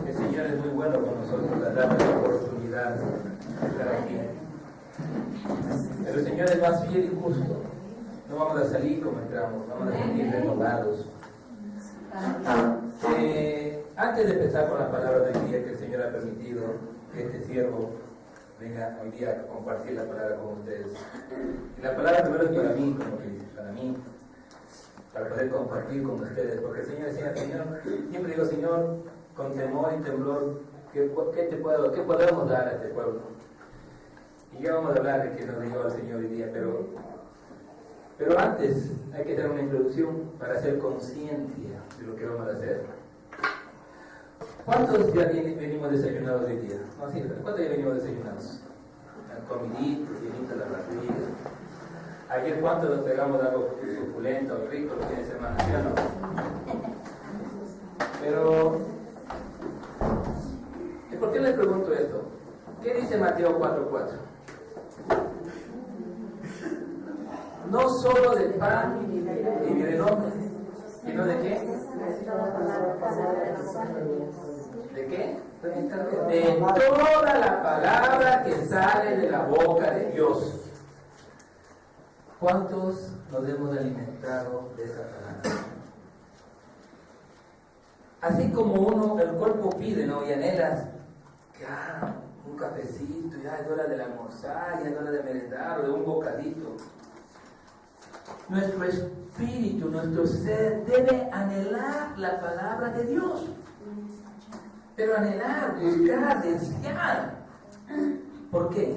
El Señor es muy bueno con nosotros, la damos la oportunidad de estar aquí. Pero el Señor es más fiel y justo. No vamos a salir como entramos, vamos a salir renovados. Antes de empezar con la palabra del día que el Señor ha permitido que este siervo venga hoy día a compartir la palabra con ustedes. Y la palabra primero es para mí, como que dice, para mí, para poder compartir con ustedes, porque el Señor decía, Señor, siempre digo, Señor, con temor y temblor, ¿qué podemos dar a este pueblo? Y ya vamos a hablar de que nos dio el Señor hoy día, pero antes hay que tener una introducción para hacer conciencia de lo que vamos a hacer. ¿Cuántos ya venimos desayunados hoy día? No, sí, ¿cuántos ya venimos desayunados? Comiditos, llenitos la barriga. Ayer, ¿cuántos nos pegamos algo suculento, rico, los fines de semana? ¿Sí o no? Pero, ¿y por qué les pregunto esto? ¿Qué dice Mateo 4:4? No solo de pan vivirá el hombre, sino de qué? ¿De qué? De toda la palabra que sale de la boca de Dios. ¿Cuántos nos hemos alimentado de esa palabra? Así como el cuerpo pide, ¿no? Y anhelas, ya, un cafecito, ya es hora de almorzar, ya es hora de merendar, o de un bocadito. Nuestro espíritu, nuestro ser debe anhelar la palabra de Dios. Pero anhelar, buscar, desear. ¿Por qué?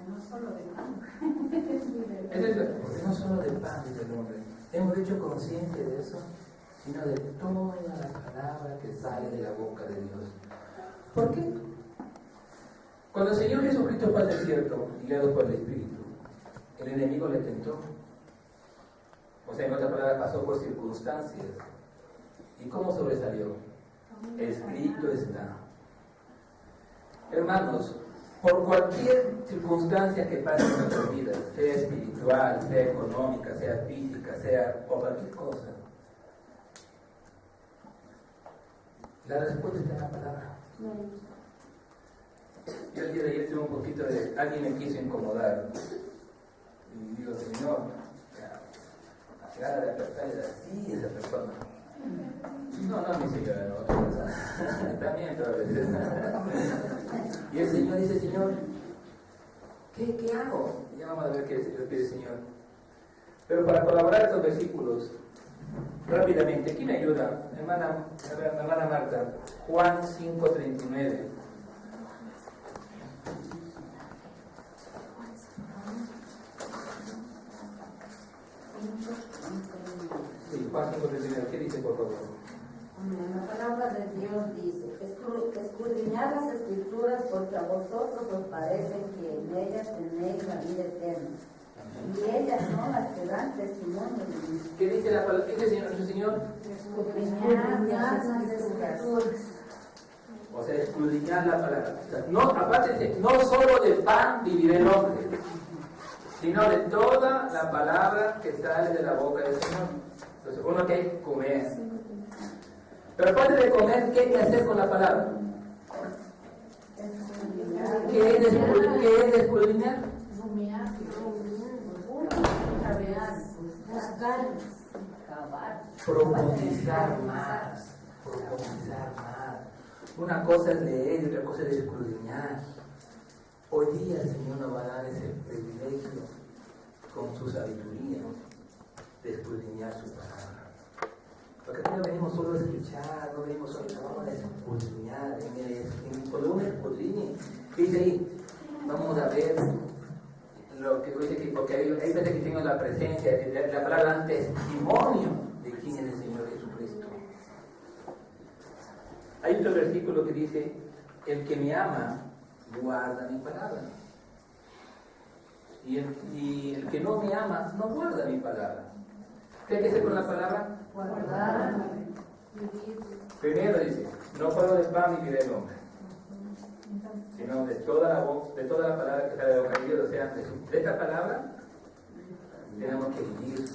No solo de pan. Porque no solo de pan dice el hombre. Hemos hecho consciente de eso, sino de toda la palabra que sale de la boca de Dios. ¿Por qué? Cuando el Señor Jesucristo fue al desierto, guiado por el Espíritu, el enemigo le tentó. O sea, en otra palabra, pasó por circunstancias. ¿Y cómo sobresalió? Escrito está. Hermanos, por cualquier circunstancia que pase en nuestras vidas, sea espiritual, sea económica, sea física, sea por cualquier cosa, la respuesta está en la palabra. Yo el día de ayer tuve un poquito de... Alguien me quiso incomodar. Y digo, Señor, la cara de apertar es así esa persona. No, mi señora, no, otra persona. También otra vez. Y el Señor dice, Señor, ¿qué hago? Ya vamos a ver qué Dios pide el Señor. Pero para colaborar estos versículos, rápidamente, ¿quién me ayuda? Hermana Marta, Juan 5:39. Sí, Juan 5:39, ¿qué dice por favor? La palabra de Dios dice, escudriñad las escrituras porque a vosotros os parece que en ellas tenéis la vida eterna. Y ellas son las que dan testimonio de mí. ¿Qué dice la palabra? ¿Qué dice nuestro Señor? Escudriñad las escrituras. O sea, escudriñar la palabra. O sea, no, aparte dice, no solo de pan vivirá el hombre, sino de toda la palabra que sale de la boca del Señor. Entonces, uno que hay que comer. Pero aparte de comer, ¿qué hay que hacer con la palabra? ¿Qué es escudriñar? Rumiar, buscar, acabar. Profundizar más. Una cosa es leer y otra cosa es escudriñar. Hoy día el Señor nos va a dar ese privilegio con su sabiduría de escudriñar su palabra. Porque aquí no venimos solo a escuchar, no venimos solo a escudriñar. Cuando uno escudriñe, ¿qué dice ahí? Vamos a ver lo que dice que, porque hay veces que tengo la presencia, la palabra dan testimonio de quién es el Señor Jesucristo. Hay otro versículo que dice, el que me ama, guarda mi palabra. Y el que no me ama, no guarda mi palabra. ¿Qué hay que hacer con la palabra? Guardar. Primero dice, no solo de pan vivirá el hombre, sino de toda la palabra que sale de la boca de Dios. O sea, de esta palabra tenemos que vivir.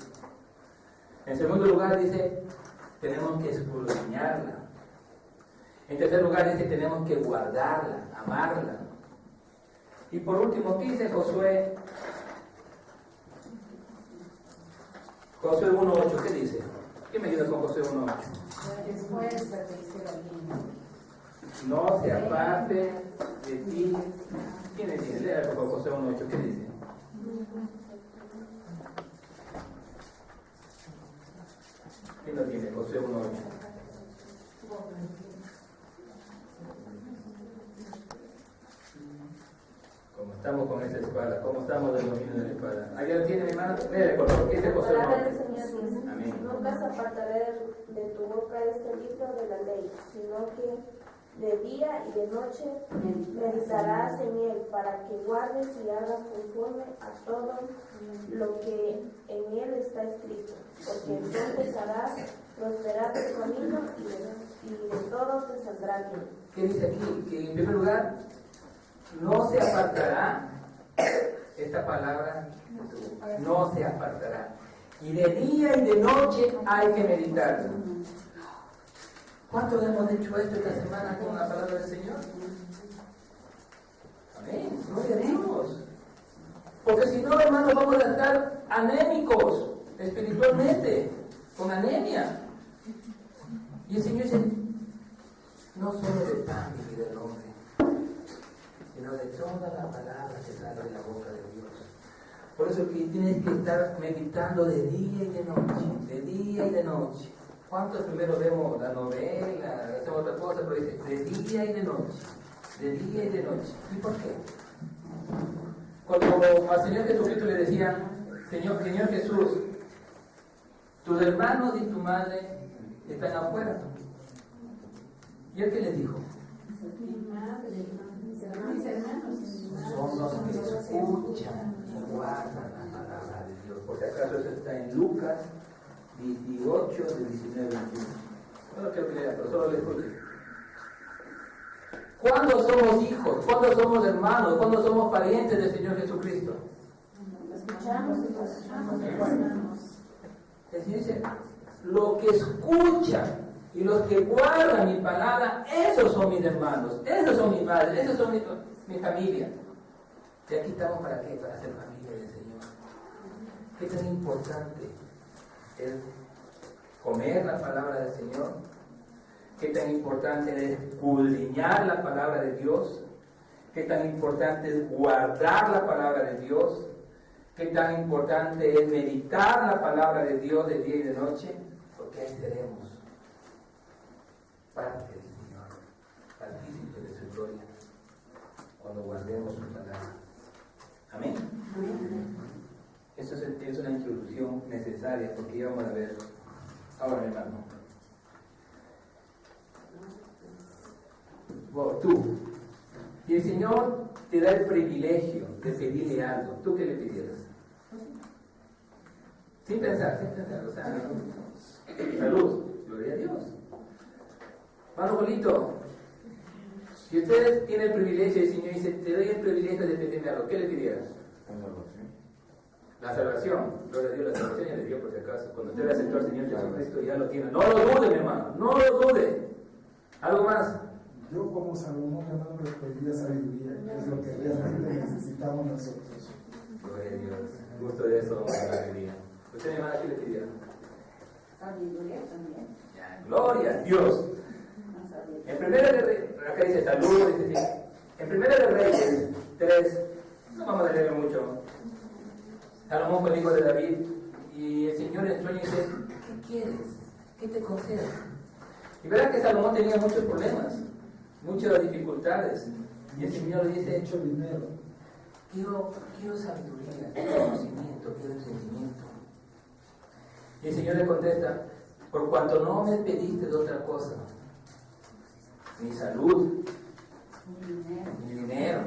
En segundo lugar dice, tenemos que escudriñarla. En tercer lugar dice que tenemos que guardarla, amarla. Y por último, ¿qué dice Josué? Josué 1.8, ¿qué dice? ¿Qué me ayuda con Josué 1.8? Esfuérzate, dice la Biblia. No se aparte de ti. ¿Quién le dice? Lea por Josué 1.8, ¿qué dice? ¿Quién lo tiene? Josué 1.8. ¿Cómo estamos con esa espada? ¿Cómo estamos del dominio de la espada? ¿Alguien lo tiene, mi hermano? Léele, por favor. ¿Qué dice Josué 1.8? Palabra del Señor dice: Amén. Nunca se apartará de tu boca este libro de la ley, sino que de día y de noche meditarás en él, para que guardes y hagas conforme a todo lo que en él está escrito, porque entonces harás prosperar tu camino y de todo te saldrá bien. ¿Qué dice aquí? Que en primer lugar, no se apartará esta palabra, no se apartará. Y de día y de noche hay que meditarlo. ¿Cuántos hemos hecho esto esta semana con la palabra del Señor? Amén, gloria a Dios. Porque si no, hermanos, vamos a estar anémicos espiritualmente, con anemia. Y el Señor dice, no solo de pan vivirá el hombre, sino de toda la palabra que sale de la boca de Dios. Por eso que tienes que estar meditando de día y de noche, de día y de noche. ¿Cuántos primero vemos la novela, hacemos otra cosa, pero dice de día y de noche, de día y de noche? ¿Y por qué? Cuando al Señor Jesucristo le decían, Señor Jesús, tus hermanos y tu madre están afuera. ¿Y él qué les dijo? Son los que escuchan y guardan la palabra de Dios. Por si acaso eso está en Lucas 18, del 19 al 21. No lo quiero que lea, pero solo le escuche. ¿Cuándo somos hijos? ¿Cuándo somos hermanos? ¿Cuándo somos parientes del Señor Jesucristo? Escuchamos y guardamos. Es decir, dice, los que escuchan y los que guardan mi palabra, esos son mis hermanos, esos son mis madres, esos son mi familia. Y aquí estamos para qué? Para ser familia del Señor. ¿Qué tan importante es comer la palabra del Señor? ¿Qué tan importante es escudriñar la palabra de Dios? ¿Qué tan importante es guardar la palabra de Dios? ¿Qué tan importante es meditar la palabra de Dios de día y de noche? Porque ahí seremos parte del Señor, partícipes de su gloria, cuando guardemos su palabra. Amén. Eso es una introducción necesaria, porque ya vamos a ver ahora, hermano. Bueno, tú, y el Señor te da el privilegio de pedirle algo. ¿Tú qué le pidieras? Sin pensar, o sea, salud, gloria a Dios. Hermano Bolito, si ustedes tienen el privilegio, el Señor dice, te doy el privilegio de pedirme algo, ¿qué le pidieras? La salvación, gloria a Dios, la salvación ya le dio por si acaso. Cuando usted aceptó al Señor Jesucristo, ya lo tiene. No lo dude, mi hermano, no lo dude. ¿Algo más? Yo como Salomón, hermano, le pediría sabiduría, que es lo que realmente necesitamos nosotros. Gloria a Dios, gusto de eso, sabiduría. ¿Usted, mi hermana, qué le pidiera? Sabiduría también. Ya, gloria a Dios. En Primera de Reyes, acá dice salud, dice así. En Primera de Reyes 3, no vamos a leer mucho. Salomón fue el hijo de David y el Señor en sueño dice, ¿qué quieres? ¿Qué te concedo? Y verá que Salomón tenía muchos problemas, muchas dificultades. Y el Señor le dice, Mucho dinero. quiero sabiduría, quiero conocimiento, quiero entendimiento. Y el Señor le contesta, por cuanto no me pediste de otra cosa, ni salud, ni dinero,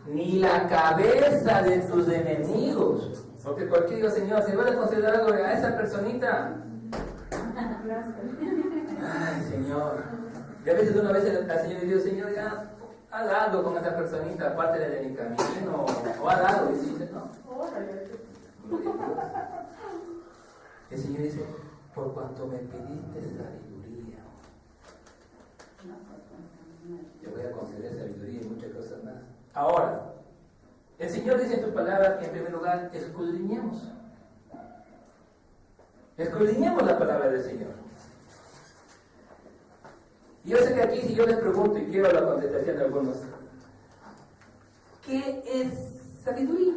ni la cabeza de tus enemigos. Porque cualquier digo, Señor, ¿se va a conceder algo a esa personita? Ay, Señor. Y a veces una vez al Señor le digo, Señor, ya haz algo con esa personita, aparte de mi camino, o haz algo. Y dice, no. El Señor dice, por cuanto me pediste sabiduría. Ahora, el Señor dice en su palabra que en primer lugar escudriñemos. Escudriñemos la palabra del Señor. Y yo sé que aquí si yo les pregunto, y quiero la contestación de algunos, ¿qué es sabiduría?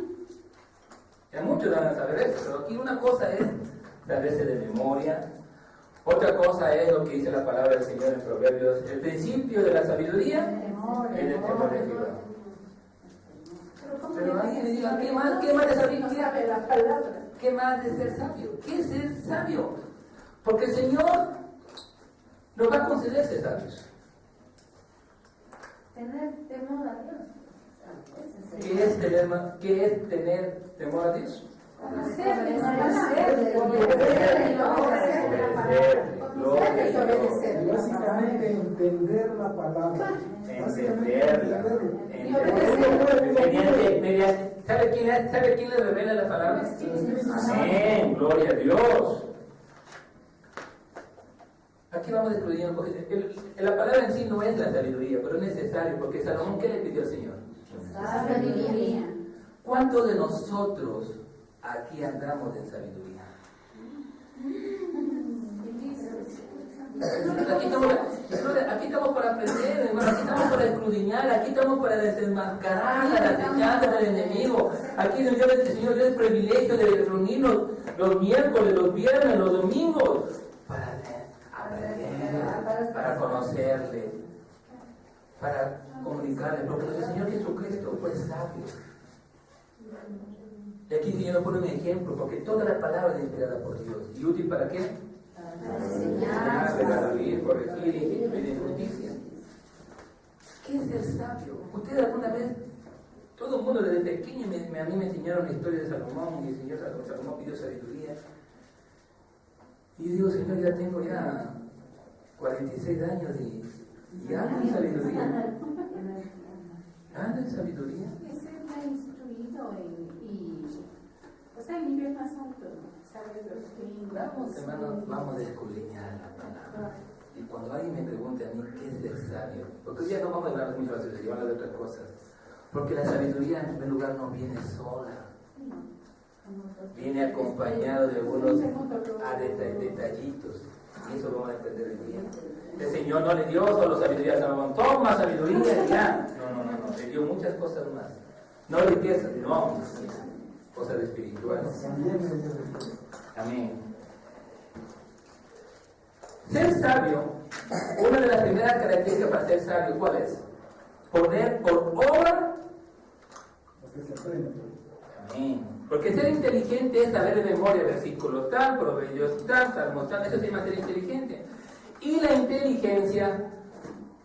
Ya muchos van a saber eso, pero aquí una cosa es saberse de memoria, otra cosa es lo que dice la palabra del Señor en Proverbios. El principio de la sabiduría es el temor de Jehová. Pero alguien me diga, ¿qué más de sabiduría? ¿Qué más de ser sabio? ¿Qué es ser sabio? Porque el Señor nos va a conceder ser sabios. Tener temor a Dios. ¿Qué es tener temor a Dios? Básicamente entender la palabra. ¿Sabe quién le revela la palabra? Amén, gloria a Dios. Aquí vamos descubriendo, la palabra en sí no es la sabiduría, pero es necesario, porque Salomón, ¿qué le pidió al Señor? Sabiduría. ¿Cuántos de nosotros aquí andamos en sabiduría? Aquí estamos para aprender, hermano, aquí estamos para escudriñar, aquí estamos para desenmascarar las acechanzas del enemigo. Aquí el Señor dio el privilegio de reunirnos los miércoles, los viernes, los domingos, para aprender, para conocerle, para comunicarle, porque el Señor Jesucristo fue sabio. Y aquí el Señor nos pone un ejemplo, porque toda la palabra es inspirada por Dios. ¿Y útil para qué? Para enseñar, redarguir, corregir y pedir justicia. ¿Qué es ser sabio? Ustedes alguna vez, todo el mundo desde pequeño a mí me enseñaron la historia de Salomón, y el Señor Salomón pidió sabiduría. Y yo digo, Señor, ya tengo 46 años y ando en sabiduría. Ando en sabiduría. Es ser instruido el nivel más alto, saber Vamos, hermanos, vamos a escudriñar la palabra. Y cuando alguien me pregunte a mí qué es ser sabio, porque hoy día no vamos a hablar mucho de la sabiduría, vamos a hablar de otras cosas. Porque la sabiduría en primer lugar no viene sola. Viene acompañado de algunos detallitos. Y eso vamos a entender hoy día. El Señor no le dio solo sabiduría a Salomón. Toma sabiduría y ya. No. Le dio muchas cosas más. No riquezas, no. Cosas espirituales. Amén. Ser sabio, una de las primeras características para ser sabio, ¿cuál es? Poner por obra. Amén. Porque ser inteligente es saber de memoria versículo tal, proverbios tal, salmos tal, eso se llama ser inteligente. Y la inteligencia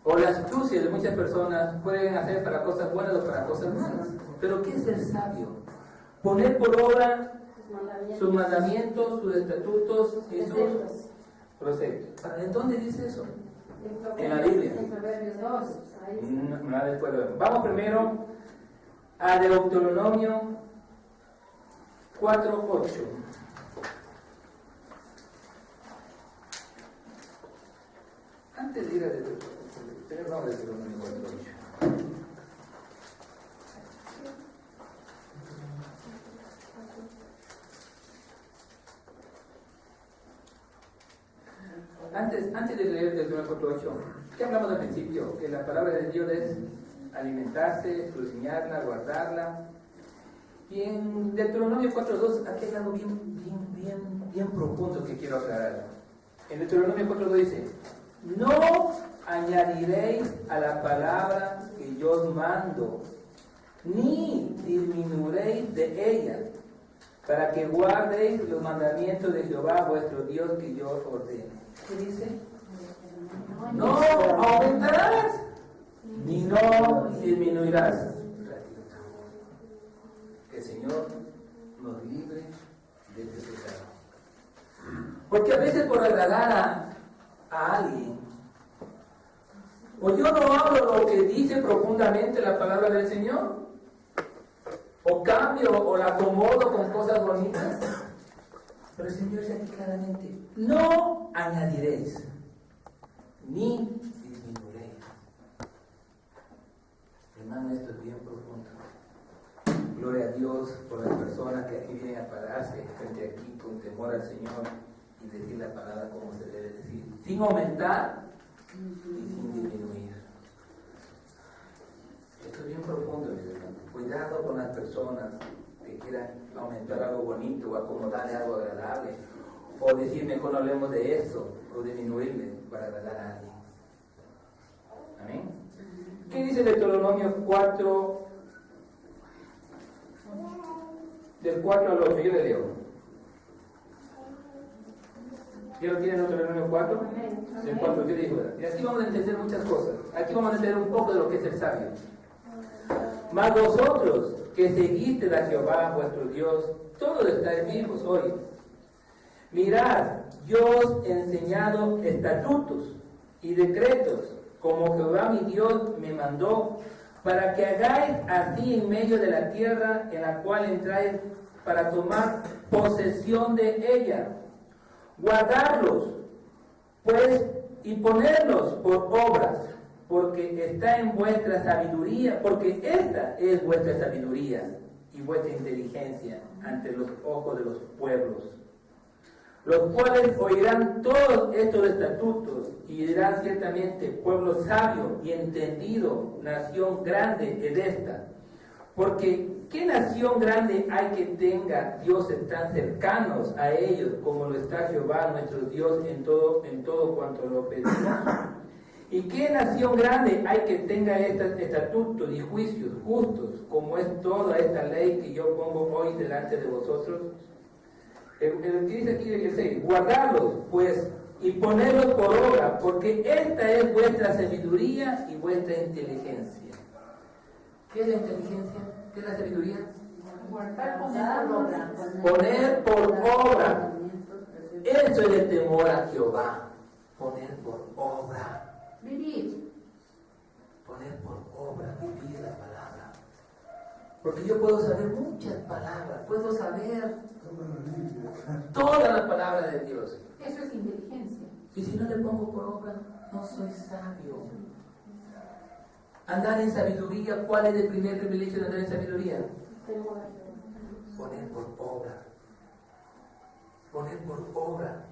o la astucia de muchas personas pueden hacer para cosas buenas o para cosas malas. Pero ¿qué es ser sabio? Poner por obra sus mandamientos, sus estatutos y sus preceptos. ¿En dónde dice eso? En la Biblia. En Proverbios 2. Vamos primero a Deuteronomio 4:8. Antes de ir a Deuteronomio, vamos a Deuteronomio 4:8. Antes de leer Deuteronomio 4:8, ¿qué hablamos al principio? Que la palabra de Dios es alimentarse, escudriñarla, guardarla. Y en Deuteronomio 4:2, aquí hay algo bien profundo que quiero aclarar. En Deuteronomio 4:2 dice: no añadiréis a la palabra que yo os mando, ni disminuiréis de ella, para que guardéis los mandamientos de Jehová vuestro Dios que yo os ordeno. ¿Qué dice? No aumentarás, ni no disminuirás. Que el Señor nos libre de este pecado. Porque a veces por agradar a alguien, o yo no hablo lo que dice profundamente la palabra del Señor, o cambio o la acomodo con cosas bonitas, pero el Señor dice aquí claramente: no añadiréis ni disminuiréis. Hermano, esto es bien profundo. personas que aquí vienen a pararse frente aquí con temor al Señor y decir la palabra como se debe decir, sin aumentar y sin disminuir. Esto es bien profundo, mis hermanos. Cuidado con las personas que quieran aumentar algo bonito o acomodarle algo agradable, o decir mejor no hablemos de esto, o disminuirle para agradar a alguien. Amén. ¿Qué dice Deuteronomio 4? Del 4 al 8, yo le leo. ¿Ya lo tienen Deuteronomio 4? Del 4, ¿qué dijo? Y aquí vamos a entender muchas cosas. Aquí vamos a entender un poco de lo que es el sabio. Mas vosotros que seguiste a Jehová vuestro Dios, todos estáis vivos hoy. Mirad, yo os he enseñado estatutos y decretos, como Jehová mi Dios me mandó, para que hagáis así en medio de la tierra en la cual entráis para tomar posesión de ella. Guardarlos, pues, y ponerlos por obras, porque está en vuestra sabiduría, porque esta es vuestra sabiduría y vuestra inteligencia ante los ojos de los pueblos, los cuales oirán todos estos estatutos y dirán ciertamente: pueblo sabio y entendido, nación grande es esta. Porque ¿qué nación grande hay que tenga dioses tan cercanos a ellos como lo está Jehová nuestro Dios en todo cuanto lo pedimos? ¿Y qué nación grande hay que tenga estos estatutos y juicios justos como es toda esta ley que yo pongo hoy delante de vosotros? El que dice aquí el 6, guardarlos pues y ponerlos por obra, porque esta es vuestra sabiduría y vuestra inteligencia. ¿Qué es la inteligencia? ¿Qué es la sabiduría? Poner por obra. Eso es el temor a Jehová. Poner por obra. Vivir. Poner por obra, vivir la palabra. Porque yo puedo saber muchas palabras, puedo saber toda la palabra de Dios. Eso es inteligencia. Y si no le pongo por obra, no soy sabio. Andar en sabiduría, ¿cuál es el primer privilegio de andar en sabiduría? Poner por obra. Poner por obra.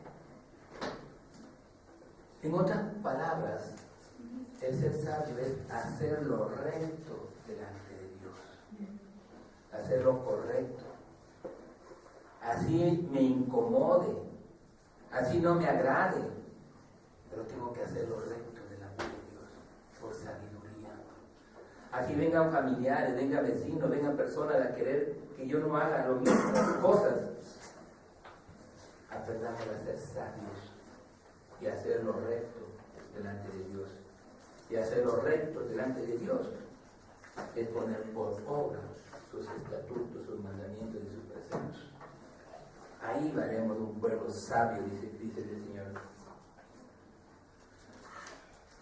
En otras palabras, el ser sabio es hacer lo recto delante de Dios. Hacer lo correcto. Así me incomode, así no me agrade, pero tengo que hacer lo recto delante de Dios, por sabiduría. Así vengan familiares, vengan vecinos, vengan personas a querer que yo no haga lo mismo, las cosas. Aprendamos a ser sabios y hacer lo recto delante de Dios. Y hacer lo recto delante de Dios es poner por obra sus estatutos, sus mandamientos y sus preceptos. Ahí haremos un pueblo sabio, dice el Señor.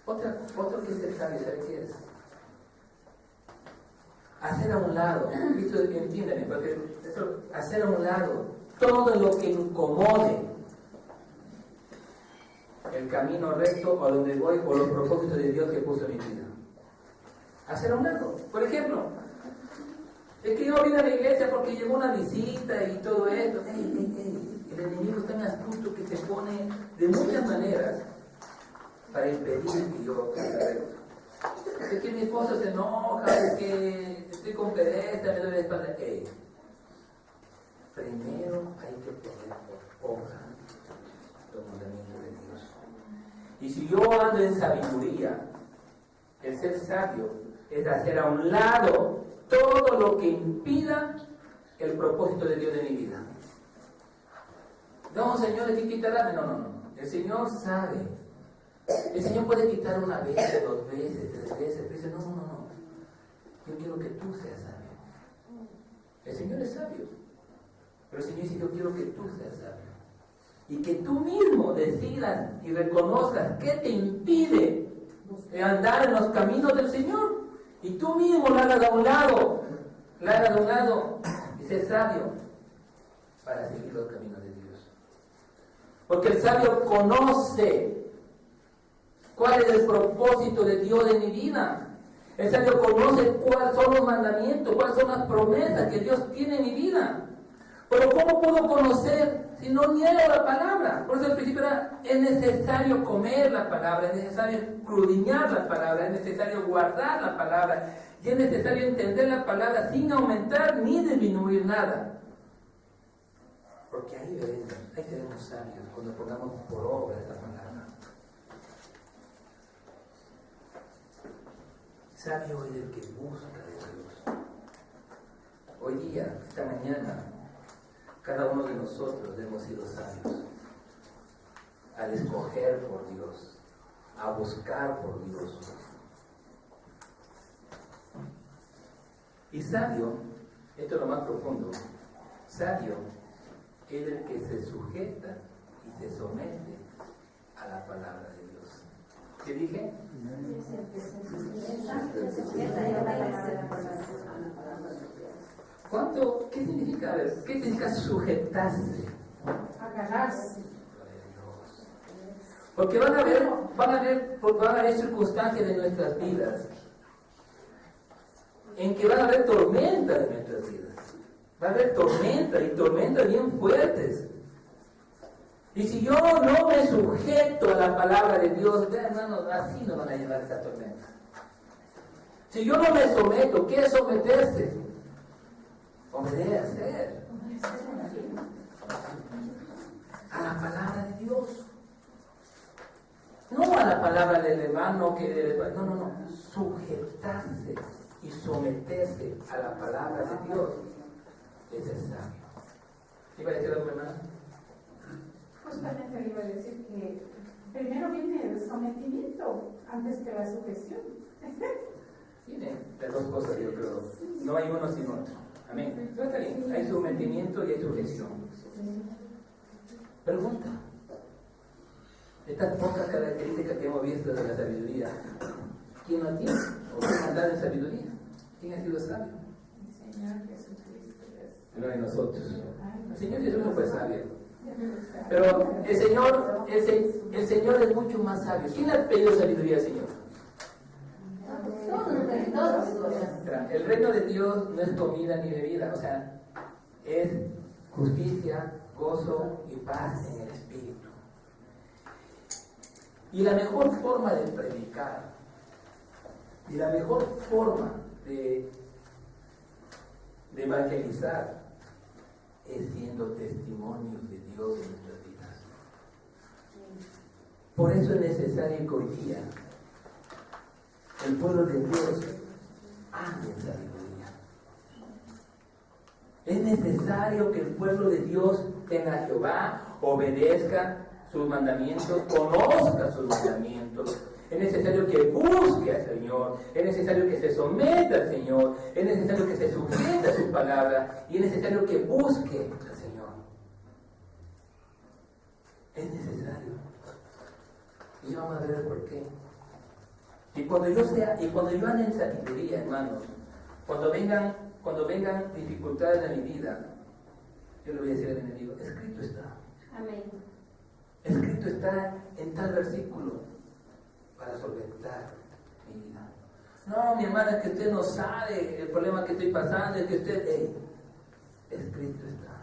Otro que es el sabio, ¿sabe qué es? Hacer a un lado, esto entiéndeme, porque hacer a un lado todo lo que incomode el camino recto a donde voy o los propósitos de Dios que puso en mi vida. Hacer a un lado. Por ejemplo, es que yo vine a la iglesia porque llegó una visita y todo esto. El enemigo es tan astuto que se pone de muchas maneras para impedir que yo haga recto. Es que mi esposo se enoja, es que estoy con pereza, me duele la espalda. Primero hay que poner por obra los mandamientos de Dios. Y si yo ando en sabiduría, el ser sabio es hacer a un lado todo lo que impida el propósito de Dios de mi vida. No, Señor, hay que quitarla. No. El Señor sabe. El Señor puede quitar una vez, 2 veces, 3 veces. Pero dice, no. Yo quiero que tú seas sabio. El Señor es sabio. Pero el Señor dice, yo quiero que tú seas sabio. Y que tú mismo decidas y reconozcas qué te impide andar en los caminos del Señor. Y tú mismo la hagas a un lado. Y ser sabio para seguir los caminos de Dios. Porque el sabio conoce cuál es el propósito de Dios en mi vida. El sabio conoce cuáles son los mandamientos, cuáles son las promesas que Dios tiene en mi vida. Pero ¿cómo puedo conocer si no niego la palabra? Por eso al principio es necesario comer la palabra, es necesario escudriñar la palabra, es necesario guardar la palabra, y es necesario entender la palabra sin aumentar ni disminuir nada. Porque ahí seremos sabios cuando pongamos por obra esta palabra. Sabio es el que busca de Dios. Hoy día, esta mañana, cada uno de nosotros hemos sido sabios al escoger por Dios, a buscar por Dios. Y sabio, esto es lo más profundo, sabio es el que se sujeta y se somete a la palabra de Dios. ¿Qué dije? ¿Qué significa? ¿Qué significa sujetarse? Agarrarse. Porque van a haber circunstancias de nuestras vidas en que van a haber tormentas en nuestras vidas. Va a haber tormentas y tormentas bien fuertes. Y si yo no me sujeto a la palabra de Dios, vean, hermanos, así nos van a llevar esta tormenta. Si yo no me someto, ¿qué es someterse? Obedecer a la palabra de Dios. No a la palabra del hermano no. Sujetarse y someterse a la palabra de Dios es el sabio. ¿Iba a decir algo, hermana? Justamente le iba a decir que primero viene el sometimiento antes que la sujeción. Tiene las dos cosas, yo creo. No hay uno sin otro. Amén. Está bien. Hay sometimiento y hay sujeción. Pregunta. Estas pocas características que hemos visto de la sabiduría, ¿quién la tiene? ¿O quién anda en sabiduría? ¿Quién ha sido sabio? El Señor Jesucristo. No de nosotros. El Señor Jesús no fue sabio. Pero el Señor es mucho más sabio. ¿Quién ha pedido sabiduría al Señor? El reino de Dios no es comida ni bebida, o sea, es justicia, gozo y paz en el Espíritu. Y la mejor forma de predicar, y la mejor forma de evangelizar, es siendo testimonios de Dios en nuestras vidas. Por eso es necesario que hoy día el pueblo de Dios ande en sabiduría. Es necesario que el pueblo de Dios tenga a Jehová, obedezca sus mandamientos, conozca sus mandamientos. Es necesario que busque al Señor, es necesario que se someta al Señor, es necesario que se sujete a su palabra y es necesario que busque al Señor. Es necesario. Y vamos a ver el por qué. Y cuando yo ande en sabiduría, hermanos, cuando vengan dificultades en mi vida, yo le voy a decir al enemigo, escrito está. Amén. Escrito está en tal versículo para solventar mi vida. No, mi hermana, es que usted no sabe el problema que estoy pasando, es que usted... escrito está.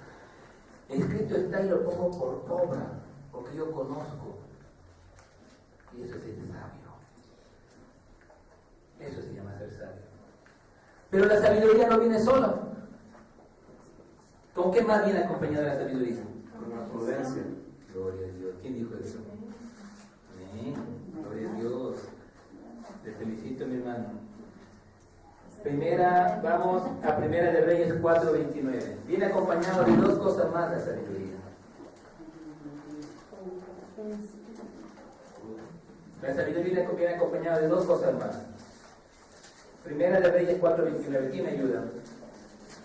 Escrito está y lo pongo por obra, porque yo conozco. Y eso es ser sabio. Eso se llama ser sabio. Pero la sabiduría no viene sola. ¿Con qué más viene acompañada la sabiduría? Con la prudencia. Gloria a Dios. ¿Quién dijo eso? Amén. Gloria a Dios. Te felicito, mi hermano. Vamos a Primera de Reyes 4:29. Viene acompañado de dos cosas más la sabiduría. La sabiduría viene acompañada de dos cosas más. Primera de Reyes 4:29. ¿Quién me ayuda?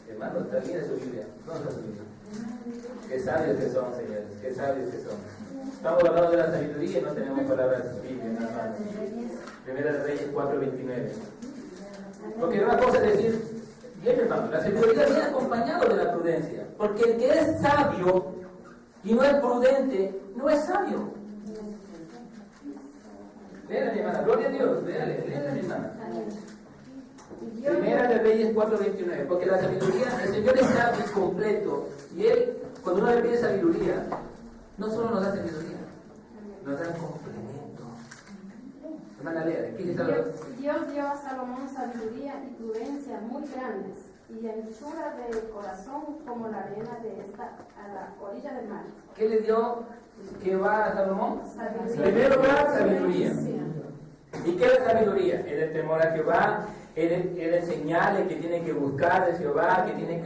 Hermano, termina su Biblia. No su Biblia. Qué sabios que son, señores. Qué sabios que son. Estamos hablando de la sabiduría y no tenemos palabras bíblicas, hermano. Primera de Reyes 4:29. Porque una cosa es decir, bien, hermano, la sabiduría viene acompañado de la prudencia. Porque el que es sabio y no es prudente, no es sabio. Léale, mi hermana. Gloria a Dios. Léale, mi hermana. Primera de Reyes 4:29, porque la sabiduría, el Señor es sabio y completo, y Él, cuando uno le pide sabiduría, no solo nos da sabiduría, nos da complemento. Hermana Lea, ¿qué está hablando? Dios dio a Salomón sabiduría y prudencia muy grandes, y anchura de corazón como la arena a la orilla del mar. ¿Qué le dio Jehová a Salomón? Sabiduría. En primer lugar, sabiduría. ¿Y qué es la sabiduría? Es el temor a Jehová, es enseñarle que tiene que buscar de Jehová, que tiene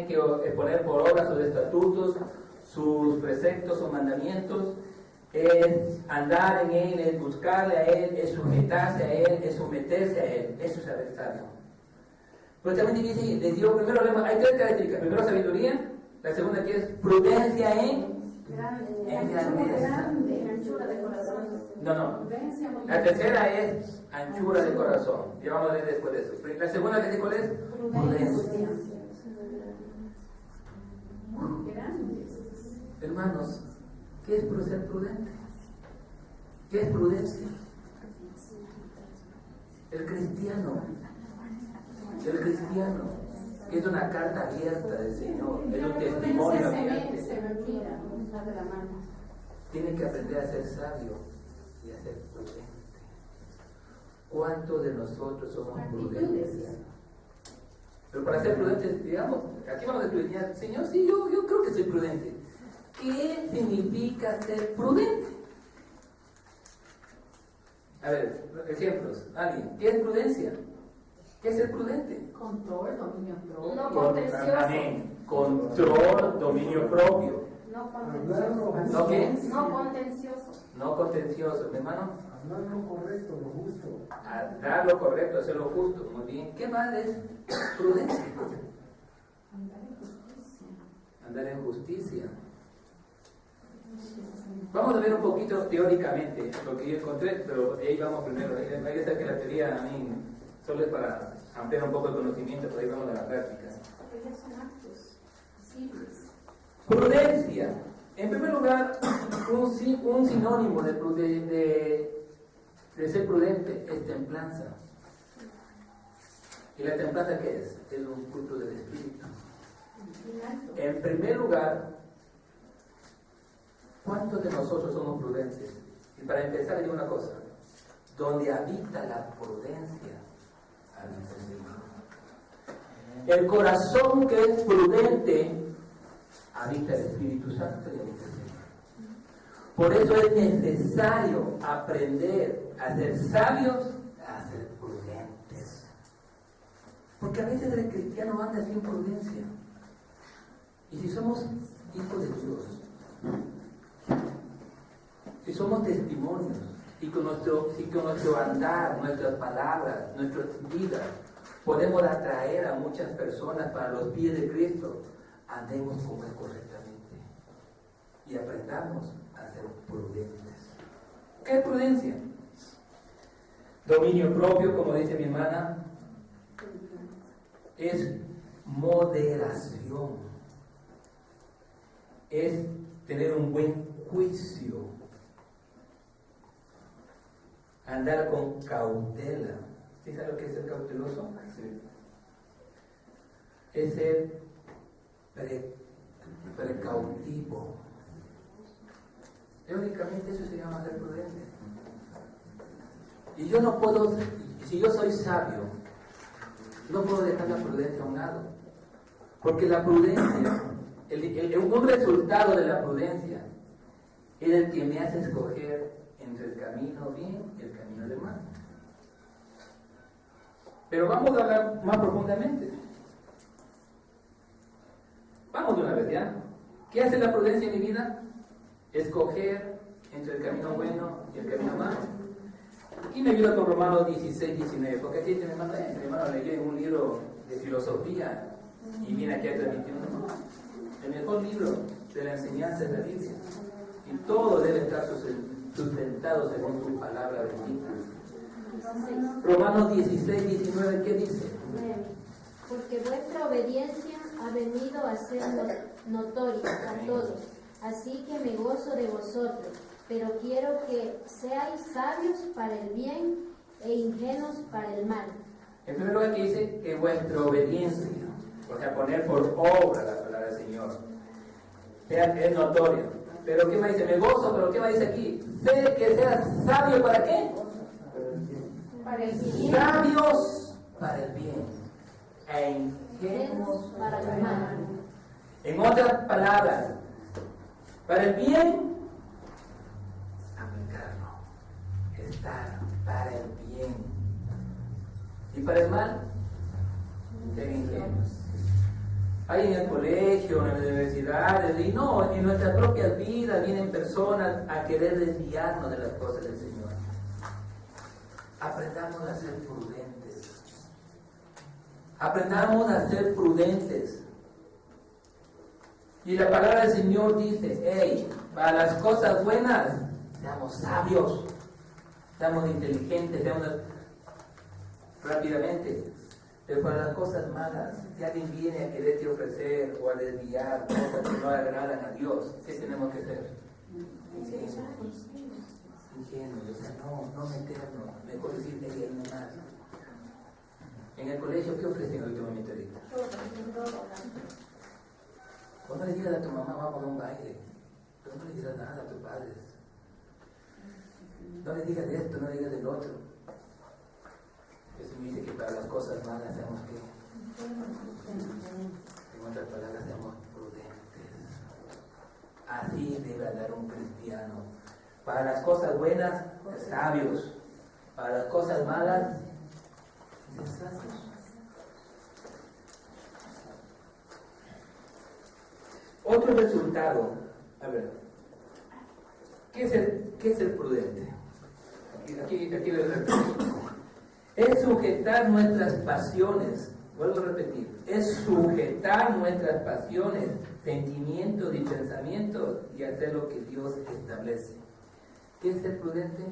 que poner por obra sus estatutos, sus preceptos, sus mandamientos, es andar en Él, es buscarle a Él, es sujetarse a Él, es someterse a Él. Eso es saber sabio. Pero también dice, les dio primero, hay tres características. Primero sabiduría, la segunda que es prudencia en grandeza. Anchura de corazón. No. La tercera es anchura de corazón. Y vamos a ver después de eso. La segunda que cuál es prudencia. Hermanos, ¿qué es ser prudente? ¿Qué es prudencia? El cristiano es una carta abierta del Señor, es un testimonio abierto. Tiene que aprender a ser sabio y a ser prudente. ¿Cuántos de nosotros somos prudentes? Pero para ser prudentes, digamos, aquí vamos a estudiar, Señor, sí, yo creo que soy prudente. ¿Qué significa ser prudente? A ver, ejemplos. ¿Alguien? ¿Qué es prudencia? ¿Qué es ser prudente? Control, dominio propio. No contencioso. Amén. Control, dominio propio. No contencioso. ¿No qué? No contencioso. No contencioso, mi hermano. Hablar lo correcto, lo justo. Dar lo correcto, hacer lo justo. Muy bien. ¿Qué más es prudencia? Andar en justicia. Vamos a ver un poquito teóricamente lo que yo encontré, pero ahí vamos primero. Hay que saber que la teoría a mí solo es para ampliar un poco el conocimiento, pero ahí vamos a la práctica. Porque son actos simples. Prudencia. En primer lugar, un sinónimo de ser prudente es templanza. ¿Y la templanza qué es? Es un fruto del Espíritu. En primer lugar, ¿cuántos de nosotros somos prudentes? Y para empezar, digo una cosa: donde habita la prudencia, habita el Señor. El corazón que es prudente habita el Espíritu Santo y habita el Señor. Por eso es necesario aprender a ser sabios, a ser prudentes. Porque a veces el cristiano anda sin prudencia. Y si somos hijos de Dios, si somos testimonios, y con nuestro andar, nuestras palabras, nuestras vidas, podemos atraer a muchas personas para los pies de Cristo, andemos como Él correctamente y aprendamos a ser prudentes. ¿Qué es prudencia? Dominio propio, como dice mi hermana, es moderación, es tener un buen juicio, andar con cautela. ¿Sí sabe lo que es ser cauteloso? Sí. Es ser precautivo. Teóricamente eso se llama ser prudente. Y yo no puedo, si yo soy sabio, no puedo dejar la prudencia a un lado. Porque la prudencia, un resultado de la prudencia es el que me hace escoger entre el camino bien y el camino de mal. Pero vamos a hablar más profundamente. Vamos de una vez ya. ¿Qué hace la prudencia en mi vida? Escoger entre el camino bueno y el camino malo. Aquí me ayuda con Romanos 16-19, porque aquí mi hermano leyó un libro de filosofía y viene aquí a transmitirnos el mejor libro de la enseñanza de la Biblia. Y todo debe estar sustentado según tu palabra bendita. Romanos 16-19, ¿qué dice? Porque vuestra obediencia ha venido a ser notoria a todos, así que me gozo de vosotros, pero quiero que seáis sabios para el bien e ingenuos para el mal. En primer lugar, que dice que vuestra obediencia, o sea, poner por obra la palabra del Señor, es notorio. Pero ¿qué más dice? Me gozo, pero ¿qué más dice aquí? Sé que seas sabio, ¿para qué? Para el bien. Sabios para el bien e ingenuos Para el mal. En otras palabras, para el bien, aplicarlo, estar para el bien. Y para el mal, ser ingenuos. Hay en el colegio, en las universidades, y no, en nuestras propias vidas vienen personas a querer desviarnos de las cosas del Señor. Aprendamos a ser prudentes. Aprendamos a ser prudentes. Y la palabra del Señor dice, hey, para las cosas buenas, seamos sabios, seamos inteligentes, seamos rápidamente. Pero para las cosas malas, si alguien viene a quererte ofrecer o a desviar cosas que no agradan a Dios, ¿qué tenemos que hacer? Ingenuos, o sea, no meternos, mejor decir que hay más. En el colegio, ¿qué ofrecen últimamente ahorita? Vos no le digas a tu mamá, vamos a un baile. Pero no le digas nada a tus padres. No le digas de esto, no le digas del otro. Eso me dice que para las cosas malas tenemos que, en otras palabras, seamos prudentes. Así debe andar un cristiano. Para las cosas buenas, sabios. Para las cosas malas, insensatos. Otro resultado, a ver, ¿qué es el prudente? Aquí lo repito. Es sujetar nuestras pasiones, vuelvo a repetir, es sujetar nuestras pasiones, sentimientos y pensamientos y hacer lo que Dios establece. ¿Qué es ser prudente?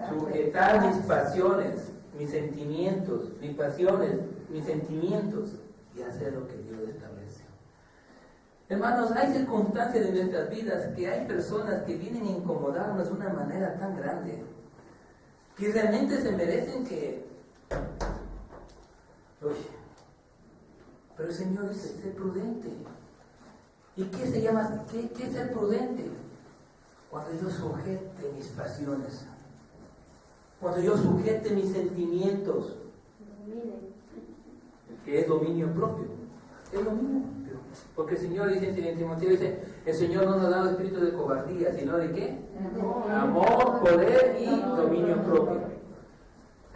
Sujetar mis pasiones, mis sentimientos, mis pasiones, mis sentimientos y hacer lo que Dios establece. Hermanos, hay circunstancias en nuestras vidas que hay personas que vienen a incomodarnos de una manera tan grande que realmente se merecen que... Uy. Pero el Señor dice, ser prudente. ¿Y qué se llama? ¿Qué es ser prudente? Cuando yo sujete mis pasiones, cuando yo sujete mis sentimientos, que es dominio propio. Es dominio propio. Porque el Señor dice en Timoteo, dice, el Señor no nos ha dado espíritu de cobardía, sino de ¿qué? Amor, poder y dominio propio.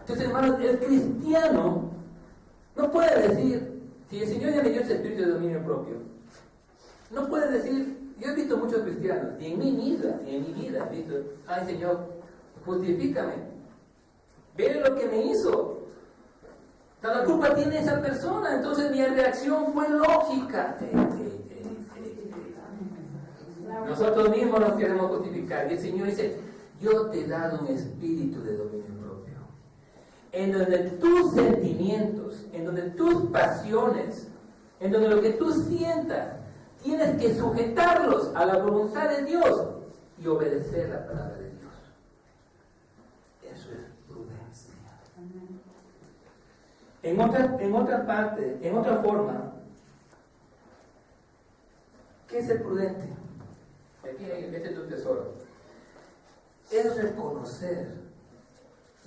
Entonces, hermanos, el cristiano no puede decir, si el Señor ya me dio ese espíritu de dominio propio, no puede decir, yo he visto muchos cristianos, y en mi vida he visto, ay Señor, justifícame, ve lo que me hizo. La culpa tiene esa persona, entonces mi reacción fue lógica. Nosotros mismos nos queremos justificar. Y el Señor dice, yo te he dado un espíritu de dominio propio. En donde tus sentimientos, en donde tus pasiones, en donde lo que tú sientas, tienes que sujetarlos a la voluntad de Dios y obedecer la palabra de Dios. Eso es prudencia. En otra forma, ¿qué es ser prudente? Aquí, este es tu tesoro. Es reconocer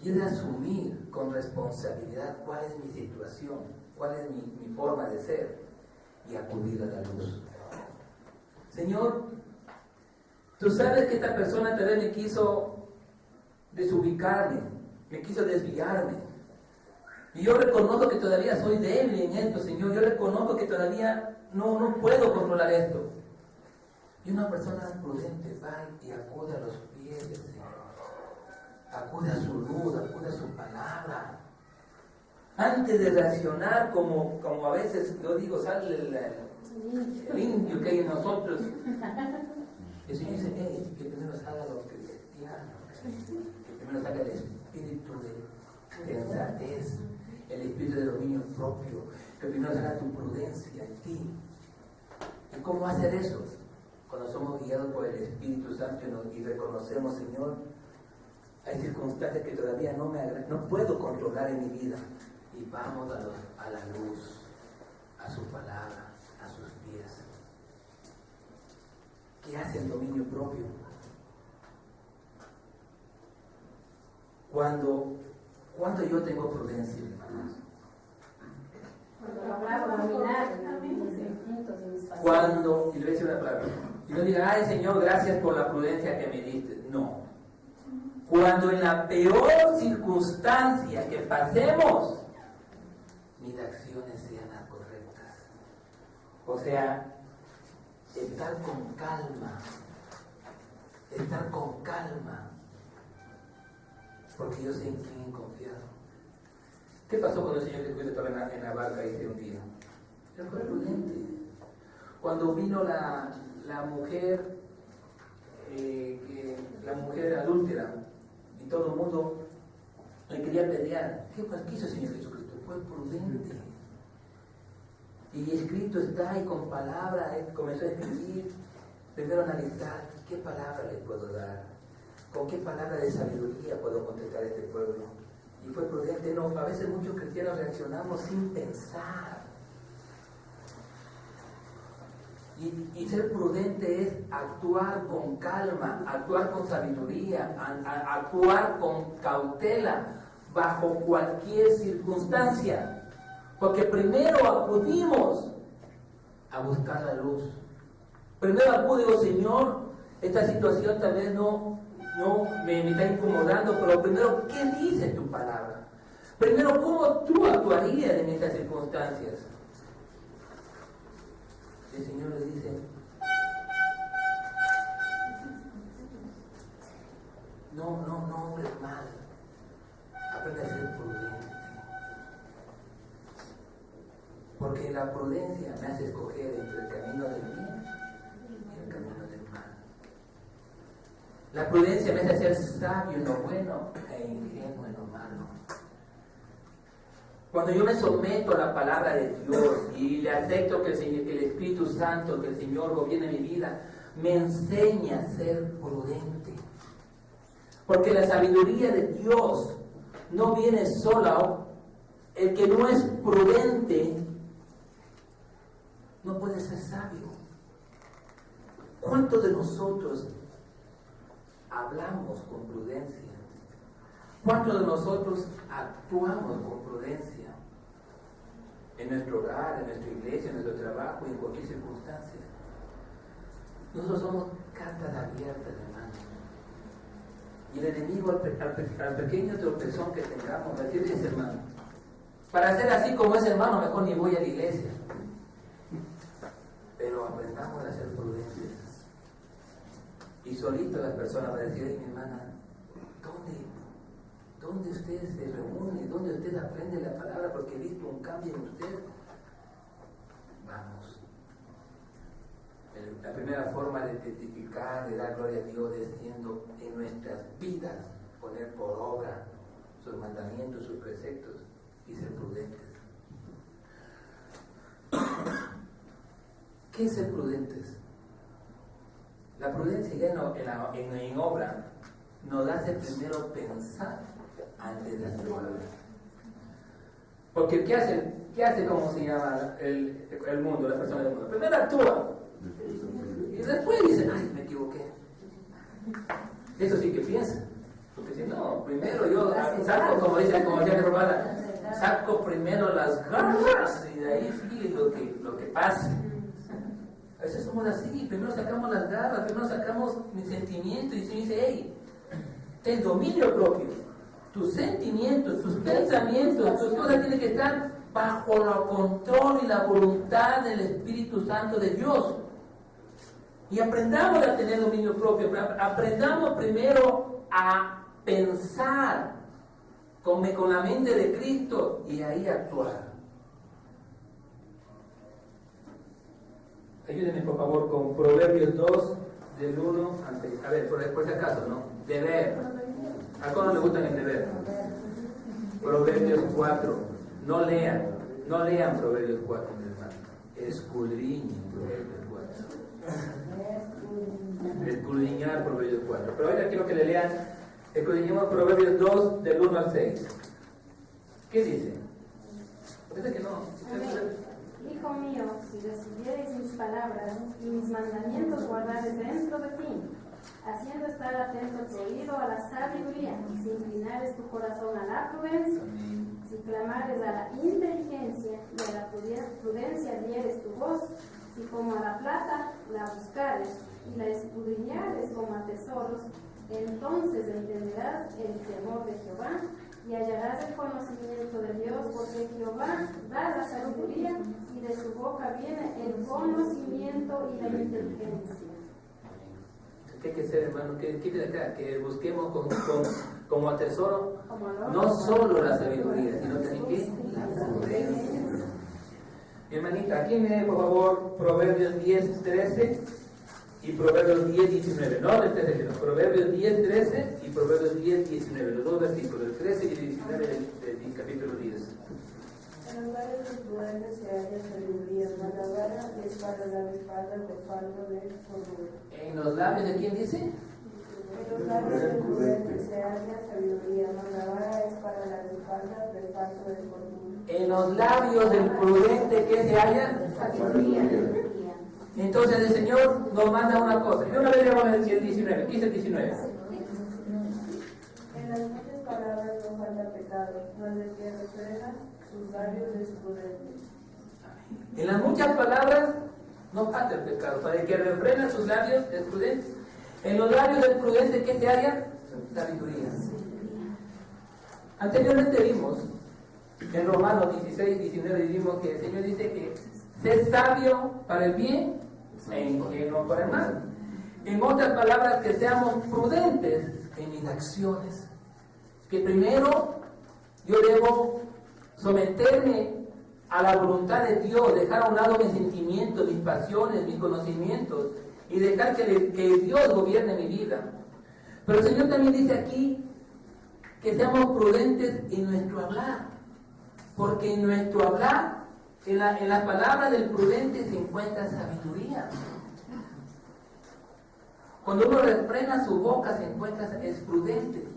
y es asumir con responsabilidad cuál es mi situación, cuál es mi forma de ser y acudir a la luz. Señor, tú sabes que esta persona tal vez me quiso desubicarme, me quiso desviarme. Y yo reconozco que todavía soy débil en esto, Señor. Yo reconozco que todavía no puedo controlar esto. Y una persona prudente va y acude a los pies del Señor. Acude a su luz, acude a su palabra. Antes de reaccionar como a veces, yo digo, sale el indio que hay en nosotros. El Señor dice, que primero salga lo cristiano, que primero salga el espíritu de sensatez, el espíritu de dominio propio, que primero salga tu prudencia en ti. ¿Y cómo hacer eso? Cuando somos guiados por el Espíritu Santo y reconocemos, Señor, hay circunstancias que todavía no puedo controlar en mi vida, y vamos a la luz, a su palabra, a sus pies. ¿Qué hace el dominio propio? Cuando yo tengo prudencia, hermanos. Cuando, y le voy a decir una palabra, y no diga, ay Señor, gracias por la prudencia que me diste. No. Cuando en la peor circunstancia que pasemos, mis acciones sean las correctas. O sea, estar con calma. Estar con calma. Porque yo sé en quién he confiado. ¿Qué pasó cuando el Señor Jesucristo estaba en la barca y se hundía? Él fue prudente. Cuando vino la mujer, la mujer adúltera, y todo el mundo le quería pelear, ¿qué hizo el Señor Jesucristo? Fue prudente. Y escrito está, y con palabra él comenzó a escribir, primero analizar qué palabra le puedo dar, con qué palabra de sabiduría puedo contestar a este pueblo. Y fue prudente. No, a veces muchos cristianos reaccionamos sin pensar. Y ser prudente es actuar con calma, actuar con sabiduría, actuar con cautela bajo cualquier circunstancia. Porque primero acudimos a buscar la luz. Primero acudo, Señor, esta situación tal vez no me está incomodando, pero primero, ¿qué dice tu palabra? Primero, ¿cómo tú actuarías en estas circunstancias? El Señor le dice, no obres mal, aprende a ser prudente. Porque la prudencia me hace escoger entre el camino del bien y el camino del mal. La prudencia me hace ser sabio en lo bueno e ingenuo en lo malo. Cuando yo me someto a la palabra de Dios y le acepto que el Espíritu Santo, que el Señor gobierne mi vida, me enseña a ser prudente. Porque la sabiduría de Dios no viene sola. El que no es prudente no puede ser sabio. ¿Cuántos de nosotros hablamos con prudencia? ¿Cuántos de nosotros actuamos con prudencia? En nuestro hogar, en nuestra iglesia, en nuestro trabajo y en cualquier circunstancia. Nosotros somos cartas abiertas, hermanos. Y el enemigo, al pequeño tropezón que tengamos, va a decir, hermano, para ser así como es hermano, mejor ni voy a la iglesia. Pero aprendamos a ser prudentes. Y solito las personas van a decir, mi hermana, ¿dónde usted se reúne? ¿Dónde usted aprende la palabra? Porque he visto un cambio en usted. Vamos. La primera forma de testificar, de dar gloria a Dios, es siendo en nuestras vidas, poner por obra sus mandamientos, sus preceptos y ser prudentes. ¿Qué es ser prudentes? La prudencia ya en obra nos hace primero pensar antes de actuar. Porque ¿qué hace como se llama el mundo, la persona del mundo? Primero actúa y después dice, ay, me equivoqué. Eso sí que piensa. Porque si no, primero yo saco, como dice Romana, saco primero las garras y de ahí sigue lo que pase. A veces somos así, primero sacamos las garras, primero sacamos mis sentimientos y se dice, hey, ten dominio propio. Tus sentimientos, tus pensamientos, tus cosas tienen que estar bajo el control y la voluntad del Espíritu Santo de Dios. Y aprendamos a tener dominio propio, aprendamos primero a pensar con la mente de Cristo y ahí actuar. Ayúdenme por favor con Proverbios 2, del 1 al... A ver, por si acaso, ¿no? Deber. ¿A cómo le gustan el deber? Proverbios 4. No lean Proverbios 4, mi hermano. Escudriñen Proverbios 4. Escudriñar Proverbios 4. Pero ahora quiero que le lean, escudriñemos Proverbios 2, del 1 al 6. ¿Qué dice? Parece que no. Hijo mío, si recibieres mis palabras y mis mandamientos guardares dentro de ti, haciendo estar atento tu oído a la sabiduría, si inclinares tu corazón a la prudencia, si clamares a la inteligencia y a la prudencia dieres tu voz, si como a la plata la buscares y la escudriñares como a tesoros, entonces entenderás el temor de Jehová y hallarás el conocimiento de Dios, porque Jehová da la sabiduría y de su boca viene el conocimiento y la inteligencia. ¿Qué hay que hacer, hermano? ¿Qué dice acá? Que busquemos como a tesoro no solo la sabiduría, sino también ¿qué? La prudencia. Mi hermanita, aquí me por favor Proverbios 10, 13 y Proverbios 10, 19. No, Proverbios 10, 13 y Proverbios 10, 19. Los dos versículos, el 13 y el 19 del capítulo 10. En los labios del prudente se halla sabiduría, mas la vara es para la espalda por falta de cordura. ¿En los labios de quién dice? En los labios del prudente se halla sabiduría, mas la vara es para la espalda por falta de cordura. En los labios del prudente, ¿qué se halla? Sabiduría. Entonces el Señor nos manda una cosa. Y una vez le vamos a decir el 19. ¿Qué dice el 19? En las muchas palabras no falta pecado, mas el que refrena sus labios es prudente. En las muchas palabras no falta el pecado. Para el que refrena sus labios es prudente. En los labios del prudente, ¿qué se halla? Sabiduría. Anteriormente vimos, en Romanos 16, 19, vimos que el Señor dice que sé sabio para el bien e ingenuo para el mal. En otras palabras, que seamos prudentes en mis acciones. Que primero yo debo someterme a la voluntad de Dios, dejar a un lado mis sentimientos, mis pasiones, mis conocimientos y dejar que Dios gobierne mi vida. Pero el Señor también dice aquí que seamos prudentes en nuestro hablar, porque en nuestro hablar, en la palabra del prudente se encuentra sabiduría. Cuando uno refrena su boca se encuentra, es prudente.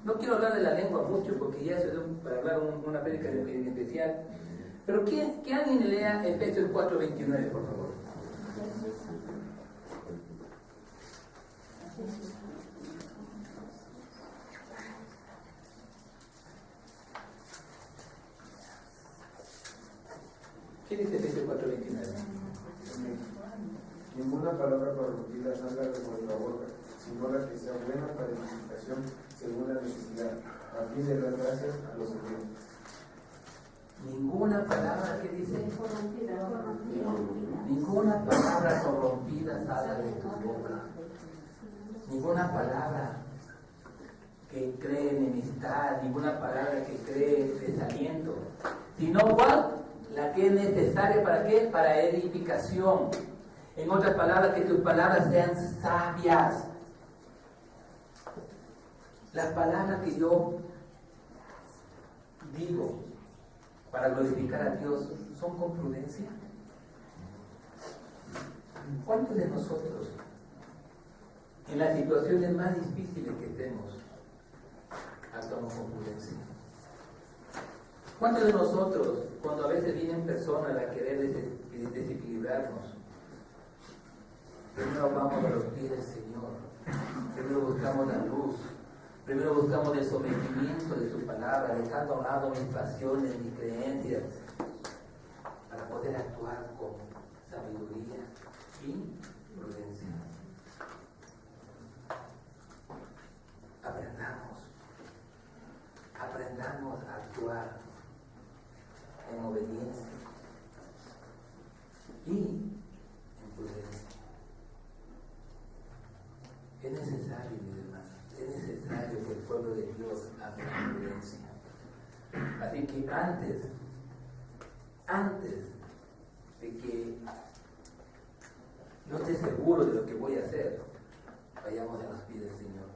No quiero hablar de la lengua mucho porque ya se para hablar una prédica en especial. Pero que alguien lea Efesios 4:29, por favor. ¿Qué dice Efesios 4:29? Ninguna palabra corrompida salga de vuestra boca, sino la que sea buena para edificación según la necesidad, a fin de dar gracias a los oyentes. Ninguna palabra que dice Corrompida. ninguna palabra corrompida salga de tu boca. Ninguna palabra que cree enemistad, ninguna palabra que cree desaliento, sino cuál, la que es necesaria para qué, para edificación. En otras palabras, que tus palabras sean sabias. Las palabras que yo digo para glorificar a Dios son con prudencia. ¿Cuántos de nosotros, en las situaciones más difíciles que tenemos, actuamos con prudencia? ¿Cuántos de nosotros, cuando a veces vienen personas a querer desequilibrarnos, primero vamos a los pies del Señor, primero buscamos la luz, primero buscamos el sometimiento de su palabra, dejando a un lado mis pasiones, mis creencias, para poder actuar con sabiduría y prudencia? Aprendamos a actuar en obediencia y en prudencia. Es necesario, mi hermano, es necesario que el pueblo de Dios haga prudencia. Así que antes de que no esté seguro de lo que voy a hacer, vayamos a los pies del Señor.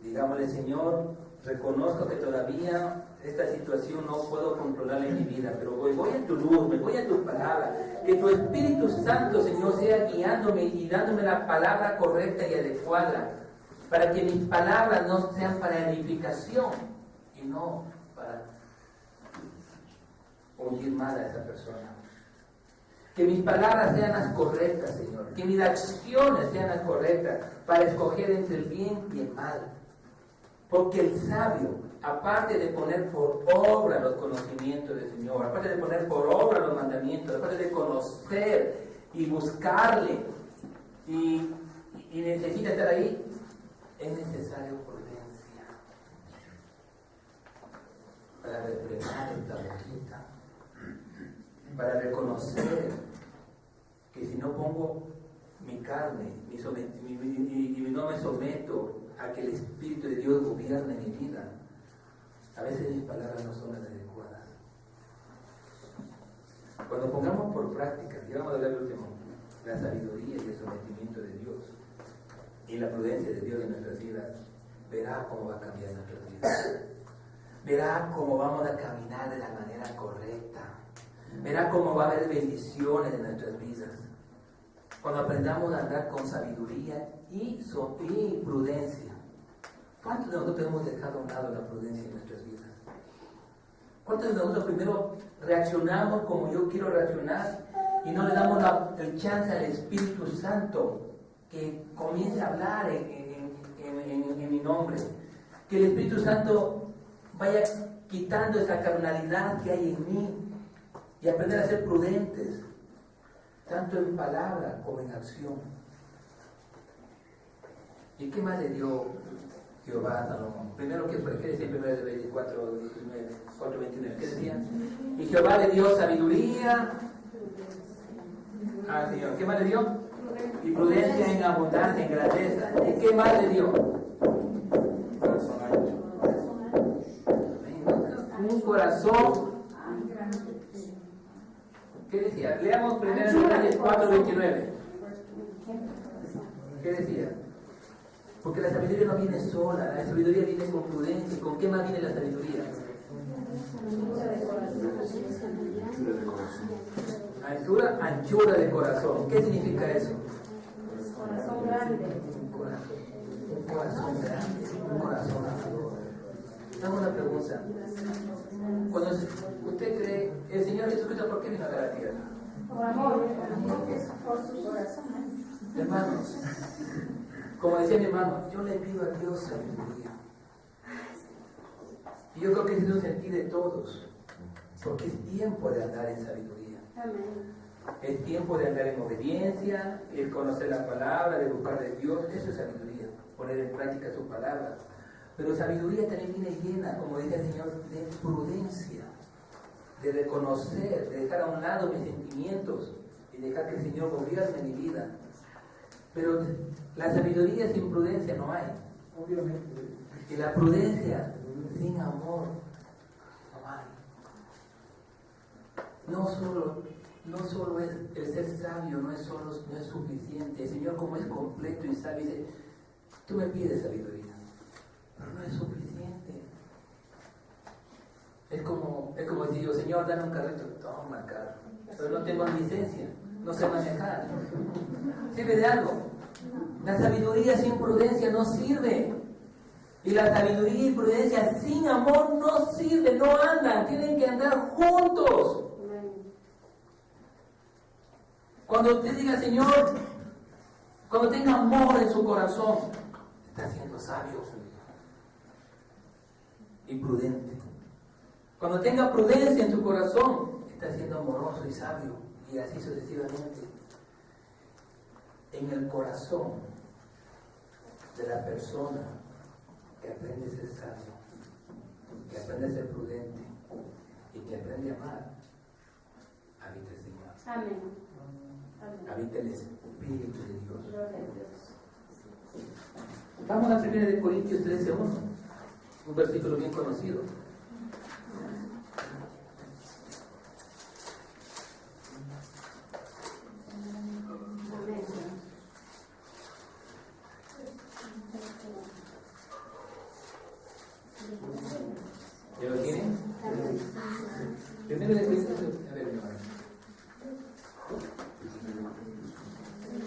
Digámosle: Señor, reconozco que todavía esta situación no puedo controlarla en mi vida, pero voy a tu luz, me voy a tu palabra. Que tu Espíritu Santo, Señor, sea guiándome y dándome la palabra correcta y adecuada, para que mis palabras no sean para edificación y no para hundir mal a esa persona. Que mis palabras sean las correctas, Señor. Que mis acciones sean las correctas para escoger entre el bien y el mal. Porque el sabio, aparte de poner por obra los conocimientos del Señor, aparte de poner por obra los mandamientos, aparte de conocer y buscarle y necesita estar ahí, es necesario prudencia para refrenar esta boquita, para reconocer que si no pongo mi carne y no me someto a que el Espíritu de Dios gobierne mi vida, a veces mis palabras no son las adecuadas. Cuando pongamos por práctica, ya vamos a hablar el último, la sabiduría y el sometimiento de Dios y la prudencia de Dios en nuestras vidas, verá cómo va a cambiar nuestras vidas. Verá cómo vamos a caminar de la manera correcta. Verá cómo va a haber bendiciones en nuestras vidas. Cuando aprendamos a andar con sabiduría y prudencia. ¿Cuántos de nosotros hemos dejado a un lado la prudencia en nuestras vidas? ¿Cuántos de nosotros primero reaccionamos como yo quiero reaccionar y no le damos el chance al Espíritu Santo que comience a hablar en mi nombre? Que el Espíritu Santo vaya quitando esa carnalidad que hay en mí y aprender a ser prudentes, tanto en palabra como en acción. ¿Y qué más le dio Jehová a Salomón? Primero, ¿qué decía en 1 Reyes 4:29? ¿Qué decía? Y Jehová le dio sabiduría al Señor. ¿Qué más le dio? Y prudencia en abundancia, en grandeza. ¿Y qué más le dio? Un corazón. ¿Qué decía? Leamos 1 Reyes 4:29. ¿Qué decía? Porque la sabiduría no viene sola, la sabiduría viene con prudencia. ¿Con qué más viene la sabiduría? Anchura de corazón. ¿Qué significa eso? Corazón grande. Un corazón grande, un corazón amador. Dame una pregunta. Cuando usted cree, el Señor Jesucristo, ¿por qué vino a la tierra? Por amor, por su corazón. Hermanos, como decía mi hermano, yo le pido a Dios sabiduría. Y yo creo que es un sentir de todos, porque es tiempo de andar en sabiduría. Amén. Es tiempo de andar en obediencia, el conocer la palabra, de buscar de Dios. Eso es sabiduría, poner en práctica su palabra. Pero sabiduría también viene llena, como dice el Señor, de prudencia, de reconocer, de dejar a un lado mis sentimientos y dejar que el Señor gobierne mi vida. Pero la sabiduría sin prudencia no hay. Obviamente. Y la prudencia sin amor no hay. No solo es el ser sabio, no es suficiente. El Señor, como es completo y sabio, dice, tú me pides sabiduría, pero no es suficiente. Es como decir yo, Señor, dame un carrito, toma el carro, pero no tengo licencia, no sé manejar. ¿Sirve de algo? La sabiduría sin prudencia no sirve. Y la sabiduría y prudencia sin amor no sirve, no andan, tienen que andar juntos. Cuando usted diga, Señor, cuando tenga amor en su corazón, está siendo sabio y prudente. Cuando tenga prudencia en su corazón, está siendo amoroso y sabio, y así sucesivamente. En el corazón de la persona que aprende a ser sabio, que aprende a ser prudente y que aprende a amar, habita el Señor. Amén. Habita el Espíritu de Dios. Gloria a Dios. Vamos a 1 Corintios 13:1, un versículo bien conocido. ¿Ya lo tienen? Primero de Corintios, a ver, mi hermano.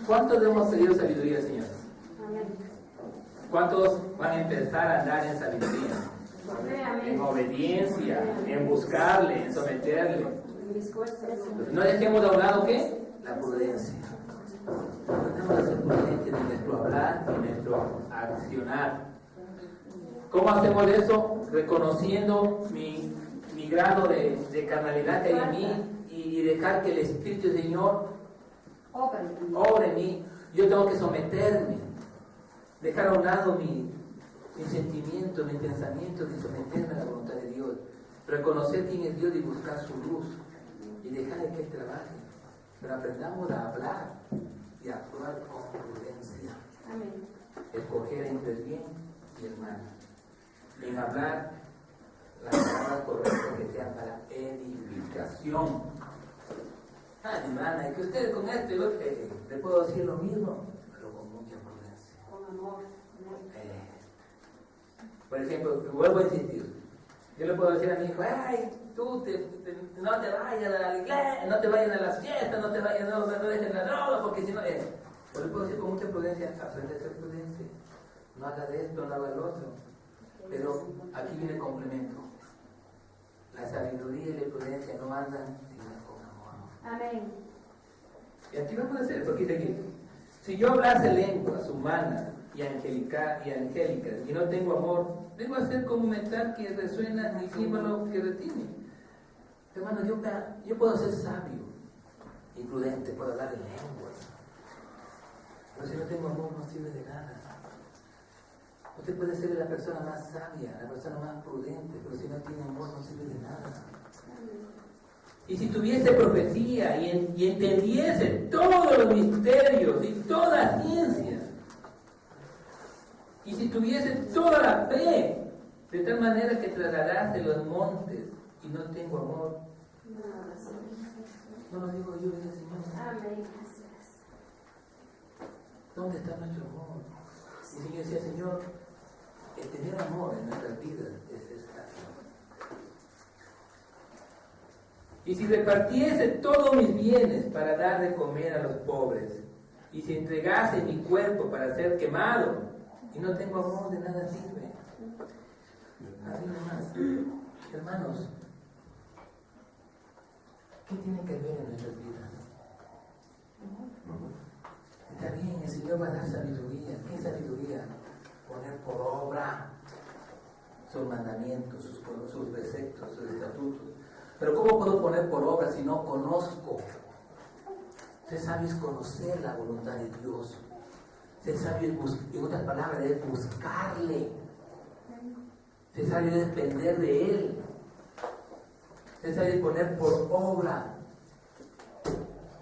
¿Cuántos hemos pedido sabiduría, Señor? Amén. ¿Cuántos van a empezar a andar en sabiduría? Amén. en obediencia, en buscarle, en someterle. No dejemos de un lado, ¿qué? La prudencia. Tratemos de ser prudentes en nuestro hablar y en nuestro accionar. ¿Cómo hacemos eso? Reconociendo mi grado de carnalidad que hay en mí y dejar que el Espíritu del Señor obre en mí. Yo tengo que someterme, dejar a un lado mis sentimientos, mis pensamientos y someterme a la voluntad de Dios. Reconocer quién es Dios y buscar su luz y dejar que Él trabaje. Pero aprendamos a hablar y a actuar con prudencia. Amén. Escoger entre el bien y el mal. En hablar las palabras correctas que sean para edificación. Hermana, es que ustedes con esto le puedo decir lo mismo, pero con mucha prudencia. Con amor. Por ejemplo, vuelvo a insistir. Yo le puedo decir a mi hijo, ay, tú no te vayas a la iglesia, no te vayas a las fiestas, no dejes la droga, porque si no... Yo le puedo decir con mucha prudencia, aprende a ser prudente. No haga de esto, no haga del otro. Pero aquí viene el complemento. La sabiduría y la prudencia no andan sino con amor. Amén. Y aquí vamos a hacer, porque dice aquí, si yo hablase lenguas humanas y angélicas y no tengo amor, vengo a ser como metal que resuena y símbolo que retiene. Hermano, yo puedo ser sabio y prudente, puedo hablar en lenguas, pero si no tengo amor no sirve de nada. Usted puede ser la persona más sabia, la persona más prudente, pero si no tiene amor no sirve de nada. Y si tuviese profecía y entendiese todos los misterios y toda la ciencia, y si tuviese toda la fe, de tal manera que trasladase los montes y no tengo amor, no lo digo yo, dice el Señor. Amén. ¿Dónde está nuestro amor? Y el Señor decía, Señor, el tener amor en nuestras vidas es escaso. Y si repartiese todos mis bienes para dar de comer a los pobres, y si entregase mi cuerpo para ser quemado, y no tengo amor, de nada sirve. Así nomás. Hermanos, ¿qué tiene que ver en nuestras vidas? Está bien, el Señor va a dar sabiduría. ¿Qué sabiduría? Poner por obra sus mandamientos, sus preceptos, sus estatutos. Pero ¿cómo puedo poner por obra si no conozco? Ser sabio es conocer la voluntad de Dios. Ser sabio es, en otras palabras, es buscarle. Ser sabio es depender de Él. Ser sabio es poner por obra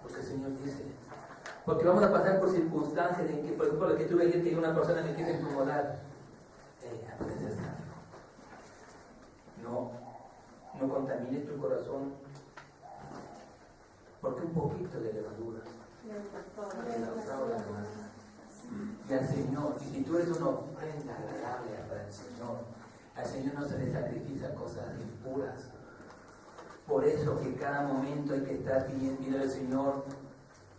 lo que el Señor dice. Porque vamos a pasar por circunstancias en que, por ejemplo, lo que tuve ayer, que una persona me quiere incomodar. Puede ser sabio. No contamines tu corazón, porque un poquito de levadura restaura la masa. Y al Señor, y si tú eres una ofrenda agradable para el Señor, al Señor no se le sacrifica cosas impuras. Por eso que cada momento hay que estar pidiendo al Señor,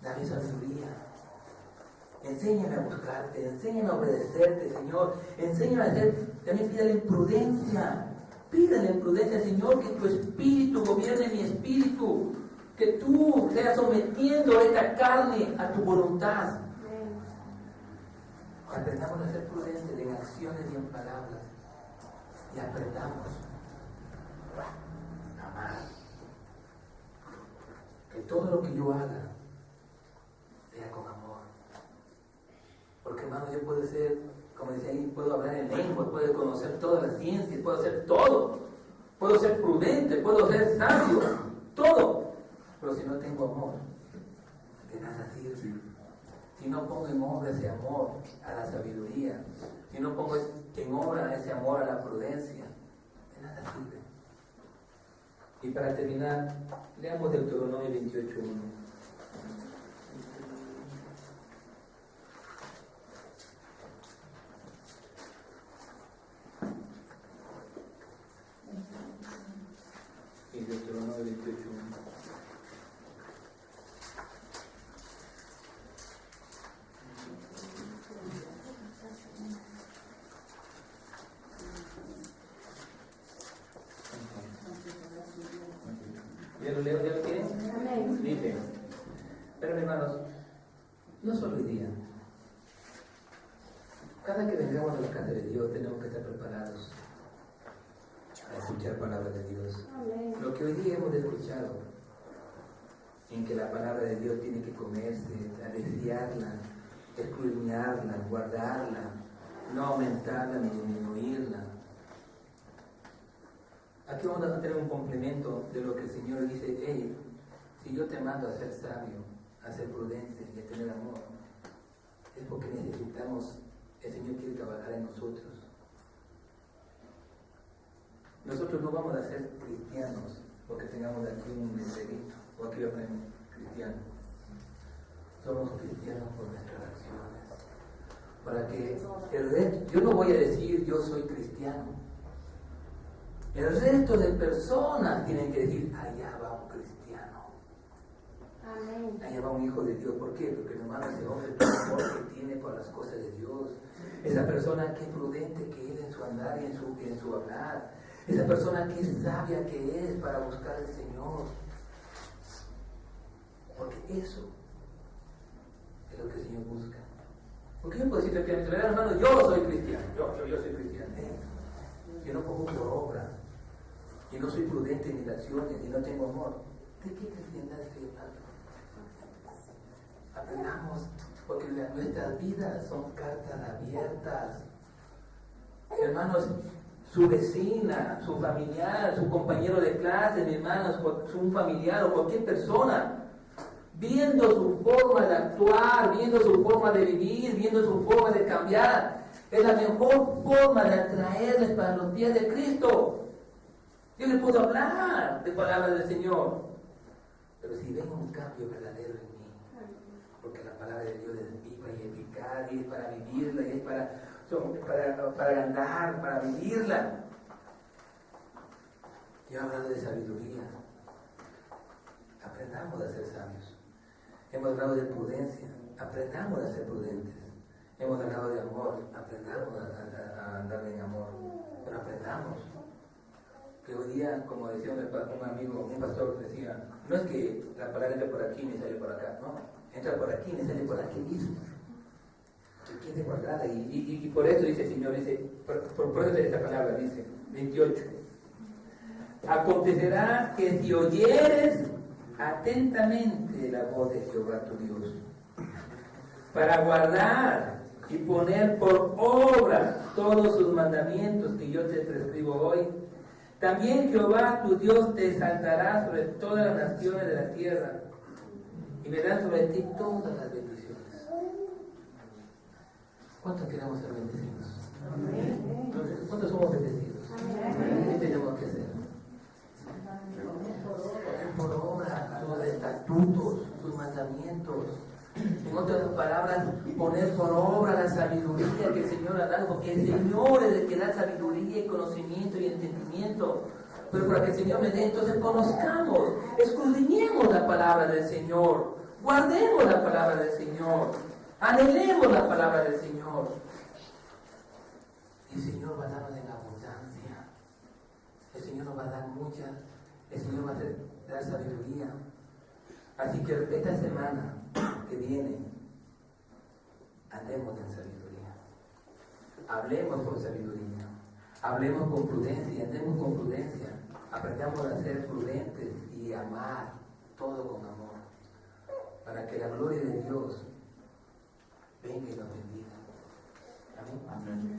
dame sabiduría. Enséñame a buscarte, enséñame a obedecerte, Señor. Enséñame a hacer, también pídale en prudencia. Pídale en prudencia, Señor, que tu espíritu gobierne mi espíritu. Que tú seas sometiendo esta carne a tu voluntad. Aprendamos a ser prudentes en acciones y en palabras. Y aprendamos a amar. Que todo lo que yo haga sea con amor. Porque, hermano, yo puedo ser, como decía ahí, puedo hablar en lengua, puedo conocer todas las ciencias, puedo hacer todo. Puedo ser prudente, puedo ser sabio, todo. Pero si no tengo amor, de nada sirve. Si no pongo en obra ese amor a la sabiduría, si no pongo en obra ese amor a la prudencia, de nada sirve. Y para terminar, leamos Deuteronomio 28:1. Y Deuteronomio 28:1. ¿Ya lo leo? ¿Ya lo tienen? Amén. Dice, pero hermanos, no solo hoy día. Cada que vengamos a la casa de Dios tenemos que estar preparados a escuchar palabras de Dios. Amén. Lo que hoy día hemos escuchado, en que la palabra de Dios tiene que comerse, apreciarla, escudriñarla, guardarla, no aumentarla ni disminuirla. Aquí vamos a tener un complemento de lo que el Señor dice: hey, si yo te mando a ser sabio, a ser prudente y a tener amor, es porque necesitamos, el Señor quiere trabajar en nosotros. Nosotros no vamos a ser cristianos porque tengamos aquí un letrerito o aquí lo ponemos cristiano. Somos cristianos por nuestras acciones. Para que el resto, yo no voy a decir yo soy cristiano. El resto de personas tienen que decir, allá va un cristiano. Amén. Allá va un hijo de Dios. ¿Por qué? Porque hermano, ese hombre, el amor que tiene por las cosas de Dios. Esa persona que es prudente que es en su andar y en su hablar. Esa persona que es sabia que es para buscar al Señor. Porque eso es lo que el Señor busca. Porque yo puedo decirte, hermano, yo soy cristiano. Yo soy cristiano. Yo no pongo por obra. Yo no soy prudente en mis acciones y no tengo amor. ¿De qué cristiandad estoy hablando? Aprendamos, porque nuestras vidas son cartas abiertas. Hermanos, su vecina, su familiar, su compañero de clase, mi hermano, un familiar o cualquier persona, viendo su forma de actuar, viendo su forma de vivir, viendo su forma de cambiar, es la mejor forma de atraerles para los pies de Cristo. Yo le puedo hablar de palabras del Señor, pero si ven un cambio verdadero en mí, porque la palabra de Dios es viva y eficaz, y es para vivirla, y es para andar, para vivirla. Yo he hablado de sabiduría. Aprendamos a ser sabios. Hemos hablado de prudencia. Aprendamos a ser prudentes. Hemos hablado de amor. Aprendamos a andar en amor. Pero aprendamos. Que hoy día, como decía un amigo, un pastor, decía, no es que la palabra entre por aquí ni sale por acá, no, entra por aquí ni sale por aquí mismo. Que quede guardada. Y por eso dice el Señor, dice, por eso esta palabra dice, 28. Acontecerá que si oyeres atentamente la voz de Jehová tu Dios, para guardar y poner por obra todos sus mandamientos que yo te prescribo hoy, también Jehová tu Dios te exaltará sobre todas las naciones de la tierra y verán sobre ti todas las bendiciones. ¿Cuántos queremos ser bendecidos? Amén. ¿Cuántos somos bendecidos? Amén. ¿Qué tenemos que hacer? Poner por obra sus estatutos, sus mandamientos. En otras palabras, poner por obra la sabiduría que el Señor ha dado, porque el Señor es el que da sabiduría y conocimiento y entendimiento. Pero para que el Señor me dé, entonces conozcamos, escudriñemos la palabra del Señor, guardemos la palabra del Señor, anhelemos la palabra del Señor. Y el Señor va a darnos en abundancia. El Señor nos va a dar mucha, el Señor va a dar sabiduría. Así que esta semana que viene, andemos en sabiduría. Hablemos con sabiduría. Hablemos con prudencia, andemos con prudencia. Aprendamos a ser prudentes y amar todo con amor. Para que la gloria de Dios venga y nos bendiga. Amén.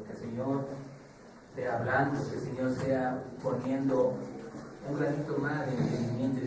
Que el Señor sea hablando, que el Señor sea poniendo un granito más de entendimiento y